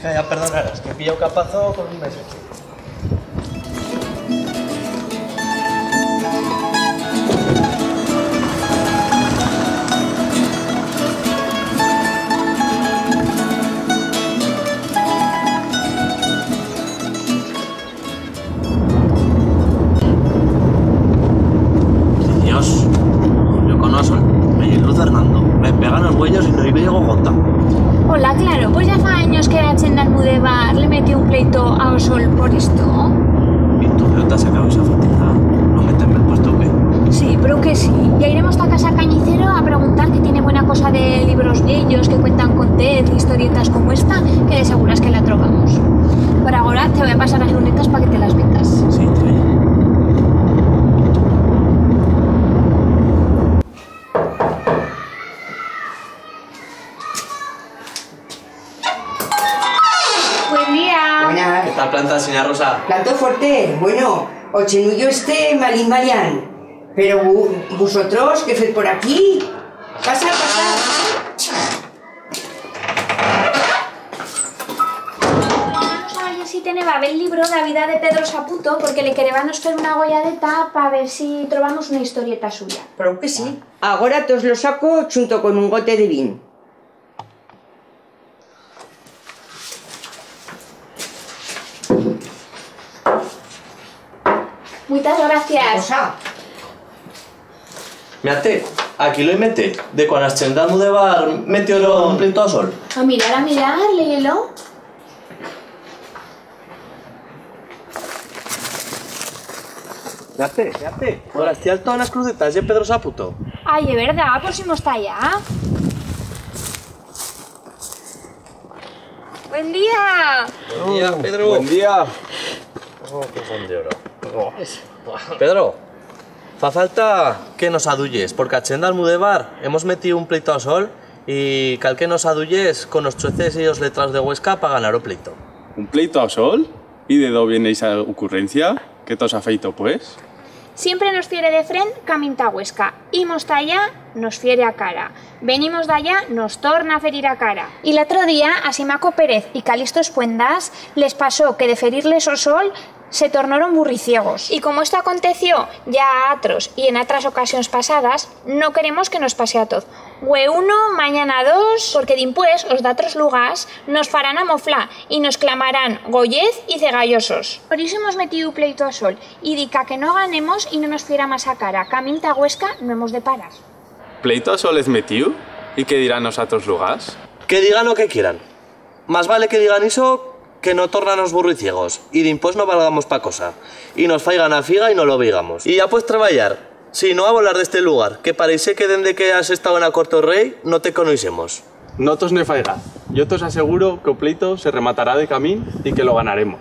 Que ya perdonarás, que he pillado capazo con un mes. Dios, yo conozco, me llegó Fernando, me pegan los huellos y no iba a Gota. Hola, claro, pues ya fa años que a Chen Almudevar le metió un pleito a Osol por esto. ¿Y tú de dónde te has sacado esa fatiga? ¿No meterme el puesto o qué? Sí, pero que sí. Ya iremos a casa Cañicero a preguntar que tiene buena cosa de libros bellos que cuentan contet, historietas como esta, que de seguras que la trobamos. Por ahora te voy a pasar las lunetas para que te las metas. Sí, trae. Buen día. Buenas. ¿Qué tal planta, señora Rosa? Plato fuerte. Bueno, o chenullo malín varian. Pero vosotros, ¿qué fue por aquí? Pasa. Vamos a ver si teneva el libro de la vida de Pedro Saputo, porque le querébanos fer una golladeta para ver si trovamos una historieta suya. Pero que sí. Ahora te os lo saco junto con un gote de vino. Muchas gracias. Cosa. Mirate, aquí lo mete, de cuando has Chen Almudevar metió un pleito a Sol. A mirar, léelo. Mirate, ahora estoy al todas las crucetas de Pedro Saputo. Ay, es verdad, pues si no está allá. Buen día. Buen día, Pedro. Buen día. Oh, qué fondero. Pedro, fa falta que nos aduyes, porque a Chen Almudevar hemos metido un pleito a Sol y cal que nos aduyes con los chueces y los letras de Huesca para ganar o pleito. ¿Un pleito a Sol? ¿Y de dónde viene esa ocurrencia? ¿Qué te os ha feito, pues? Siempre nos fiere de fren caminta a Huesca. Imos ta allá, nos fiere a cara. Venimos de allá, nos torna a ferir a cara. Y el otro día, a Simaco Pérez y Calisto Espuendas les pasó que de ferirles o sol se tornaron burriciegos. Y como esto aconteció ya a atros y en otras ocasiones pasadas, no queremos que nos pase a todos. Hue uno, mañana dos, porque dimpués os de otros lugares nos farán a mofla y nos clamarán gollez y cegallosos. Por eso hemos metido pleito a Sol y dica que no ganemos y no nos fiera más a cara. Caminta a Huesca no hemos de parar. ¿Pleito a Sol es metido? ¿Y qué dirán los otros lugares? Que digan lo que quieran. Más vale que digan eso que no tornanos burriciegos y dimpués no valgamos pa' cosa. Y nos faigan a figa y no lo veigamos. Y ya pues traballar. Si no a volar de este lugar, que parece que desde que has estado en a Corto Rey no te conocemos. No tos ne faiga. Yo te os aseguro que o pleito se rematará de camín y que lo ganaremos.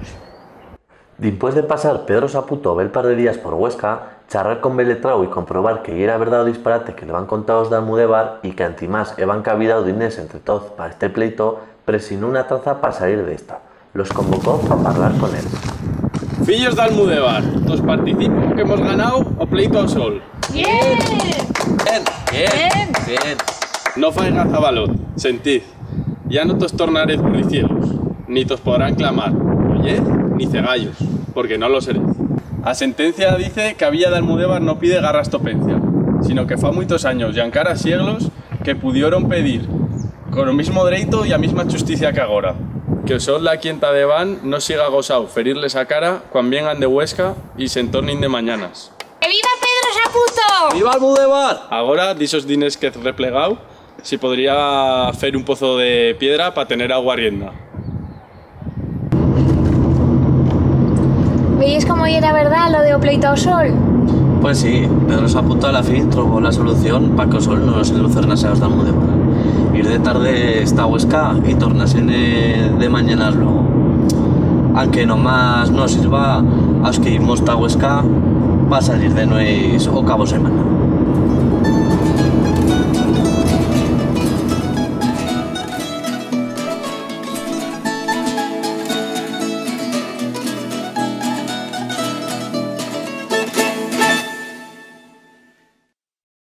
Después de pasar Pedro Saputo ver par de días por Huesca, charrar con Beletrao y comprobar que era verdad o disparate que le van contados de Almudevar y que antimás evan cabida o diners entre todos para este pleito, presionó una traza para salir de esta. Los convocó para hablar con él. Fillos de Almudevar, os participo que hemos ganado o pleito a Sol. ¡Bien! Bien. No faiga zabalot, sentid. Ya no tos tornaréis burriciegos, ni tos podrán clamar, oye, ni cegallos, porque no lo seréis. A sentencia dice que a Villa de Almudevar no pide garras topencia, sino que fa muchos años y encara siglos que pudieron pedir con el mismo derecho y a misma justicia que agora. Que o Sol la quienta de van no siga gozao ferirles a cara cuando vengan de Huesca y se entornin de mañanas. ¡Que viva Pedro Saputo! ¡Viva Almudevar! Ahora, disos dines que he replegado, si podría hacer un pozo de piedra para tener agua rienda. ¿Veis cómo era verdad lo de o pleito ao Sol? Pues sí, Pedro Saputo a la fin trobó la solución para que o Sol no nos lucernase a los de Almudevar. Ir de tarde está Huesca y tornase de mañanas luego. Aunque nomás no sirva a los que irmos a Huesca para salir de nuez o cabo semana.